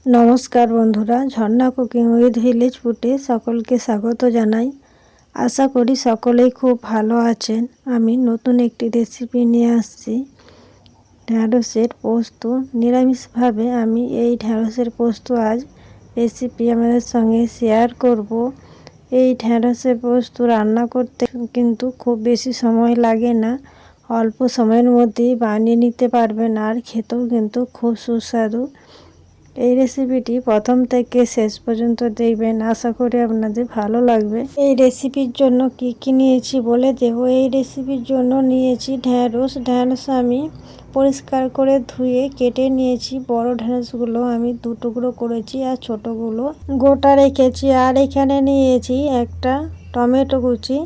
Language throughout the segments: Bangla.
নমস্কার বন্ধুরা, ঝর্ণা কুকিং উইথ ভিলেজ ফুডে সকলকে স্বাগত জানাই। আশা করি সকলেই খুব ভালো আছেন। আমি নতুন একটি রেসিপি নিয়ে আসছি, ঢ্যাঁড়সের পোস্ত। নিরামিষভাবে আমি এই ঢ্যাঁড়সের পোস্ত আজ রেসিপি আমাদের সঙ্গে শেয়ার করব। এই ঢ্যাঁড়সের পোস্ত রান্না করতে কিন্তু খুব বেশি সময় লাগে না, অল্প সময়ের মধ্যেই বানিয়ে নিতে পারবেন, আর খেতেও কিন্তু খুব সুস্বাদু। এই রেসিপিটি প্রথম থেকে শেষ পর্যন্ত দেখবেন, আশা করি আপনাদের ভালো লাগবে। এই রেসিপির জন্য কি কি নিয়েছি বলে দেব। এই রেসিপির জন্য নিয়েছি ঢ্যাঁড়স আমি পরিষ্কার করে ধুয়ে কেটে নিয়েছি। বড় ঢ্যাঁড়সগুলো আমি 2 টুকরো করেছি আর ছোটোগুলো গোটা রেখেছি। আর এখানে নিয়েছি একটা টমেটো কুচি,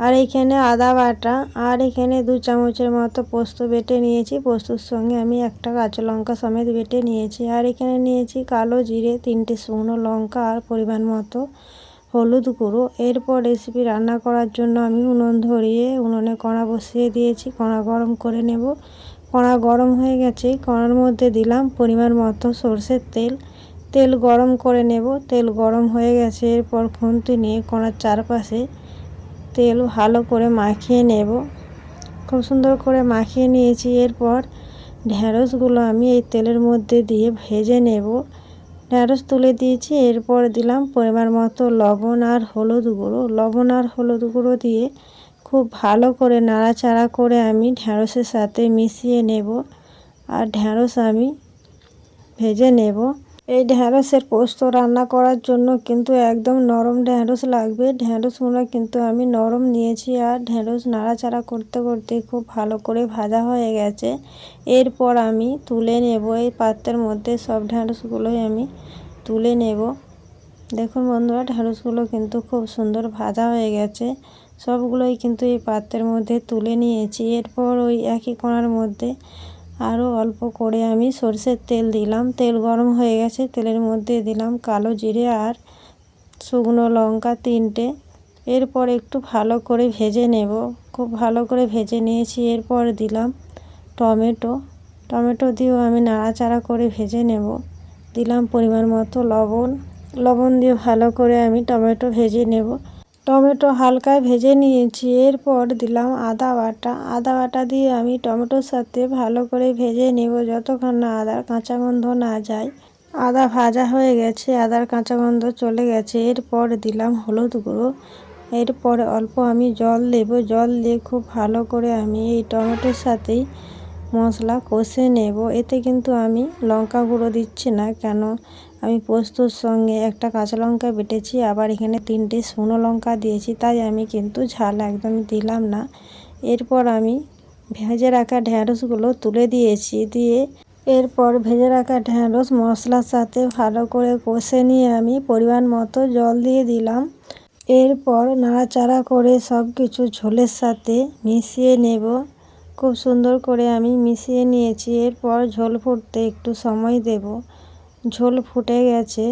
আর এখানে আদা বাটা, আর এখানে 2 চামচের মতো পোস্ত বেটে নিয়েছি। পোস্তর সঙ্গে আমি একটা কাঁচা লঙ্কা সমেত বেটে নিয়েছি। আর এখানে নিয়েছি কালো জিরে, 3টে শুকনো লঙ্কা, আর পরিমাণ মতো হলুদ গুঁড়ো। এরপর রেসিপি রান্না করার জন্য আমি উনুন ধরিয়ে উনুনে কড়া বসিয়ে দিয়েছি। কড়া গরম করে নেব। কড়া গরম হয়ে গেছে, কড়ার মধ্যে দিলাম পরিমাণ মতো সরষের তেল। তেল গরম করে নেব। তেল গরম হয়ে গেছে, এরপর খুন্তি নিয়ে কড়ার চারপাশে তেল ভালো করে মাখিয়ে নেব। খুব সুন্দর করে মাখিয়ে নিয়েছি। এরপর ঢ্যাঁড়সগুলো আমি এই তেলের মধ্যে দিয়ে ভেজে নেব। ঢ্যাঁড়স তুলে দিয়েছি। এরপর দিলাম পরিমাণ মতো লবণ আর হলুদ গুঁড়ো। লবণ আর হলুদ গুঁড়ো দিয়ে খুব ভালো করে নাড়াচাড়া করে আমি ঢ্যাঁড়সের সাথে মিশিয়ে নেব, আর ঢ্যাঁড়স আমি ভেজে নেব। এই ঢ্যাঁড়সের পোস্ত রান্না করার জন্য কিন্তু একদম নরম ঢ্যাঁড়স লাগবে। ঢ্যাঁড়সগুলো কিন্তু আমি নরম নিয়েছি। আর ঢ্যাঁড়স নাড়াচাড়া করতে করতে খুব ভালো করে ভাজা হয়ে গেছে। এরপর আমি তুলে নেব। এই পাত্রের মধ্যে সব ঢ্যাঁড়সগুলোই আমি তুলে নেব। দেখুন বন্ধুরা, ঢ্যাঁড়সগুলো কিন্তু খুব সুন্দর ভাজা হয়ে গেছে। সবগুলোই কিন্তু এই পাত্রের মধ্যে তুলে নিয়েছি। এরপর ওই একই কড়ার মধ্যে আরও অল্প করে আমি সরষের তেল দিলাম। তেল গরম হয়ে গেছে, তেলের মধ্যে দিলাম কালো জিরে আর শুকনো লঙ্কা 3টে। এরপর একটু ভালো করে ভেজে নেব। খুব ভালো করে ভেজে নিয়েছি। এরপর দিলাম টমেটো দিয়েও আমি নাড়াচাড়া করে ভেজে নেব। দিলাম পরিমাণ মতো লবণ দিয়ে ভালো করে আমি টমেটো ভেজে নেব। টমেটো হালকা ভেজে নিয়েছি। এরপর দিলাম আদা বাটা দিয়ে আমি টমেটোর সাথে ভালো করে ভেজে নেব যতক্ষণ না আদার কাঁচা গন্ধ না যায়। আদা ভাজা হয়ে গেছে, আদার কাঁচা গন্ধ চলে গেছে। এরপর দিলাম হলুদ গুঁড়ো। এরপর অল্প আমি জল দেব। জল দিয়ে খুব ভালো করে আমি এই টমেটোর সাথেই মশলা কষে নেব। এতে কিন্তু আমি লঙ্কা গুঁড়ো দিচ্ছি না, কেন আমি পোস্তর সঙ্গে একটা কাঁচা লঙ্কা বেটেছি, আবার এখানে 3টে শুকনো লঙ্কা দিয়েছি, তাই আমি কিন্তু ঝাল একদমই দিলাম না। এরপর আমি ভেজে রাখা ঢ্যাঁড়সগুলো তুলে দিয়েছি। এরপর ভেজে রাখা ঢ্যাঁড়স মশলার সাথে ভালো করে কষে নিয়ে আমি পরিমাণ মতো জল দিয়ে দিলাম। এরপর নাড়াচাড়া করে সব কিছু ঝোলের সাথে মিশিয়ে নেব। খুব সুন্দর করে আমি মিশিয়ে নিয়েছি। এরপর ঝোল ফুটতে একটু সময় দেব। ঝোল ফুটে গেছে,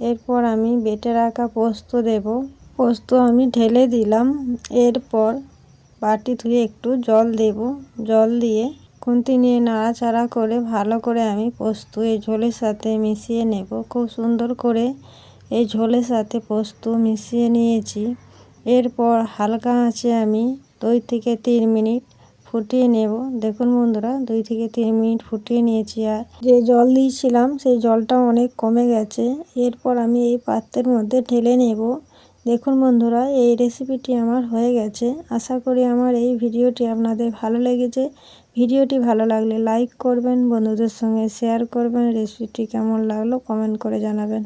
এরপর আমি বেটে রাখা পোস্ত দেব। পোস্ত আমি ঢেলে দিলাম। এরপর বাটি ধুয়ে একটু জল দেব। জল দিয়ে খুন্তি নিয়ে নাড়াচাড়া করে ভালো করে আমি পোস্ত এই ঝোলের সাথে মিশিয়ে নেব। খুব সুন্দর করে এই ঝোলের সাথে পোস্ত মিশিয়ে নিয়েছি। এরপর হালকা আঁচে আমি 2 থেকে 3 মিনিট ফুটিয়ে নেব। দেখুন বন্ধুরা, 2 থেকে 3 মিনিট ফুটিয়ে নিয়েছি। আর যে জল দিয়েছিলাম সেই জলটা অনেক কমে গেছে। এরপর আমি এই পাত্রের মধ্যে ঢেলে নেব। দেখুন বন্ধুরা, এই রেসিপিটি আমার হয়ে গেছে। আশা করি আমার এই ভিডিওটি আপনাদের ভালো লেগেছে। ভিডিওটি ভালো লাগলে লাইক করবেন, বন্ধুদের সঙ্গে শেয়ার করবেন। রেসিপিটি কেমন লাগলো কমেন্ট করে জানাবেন।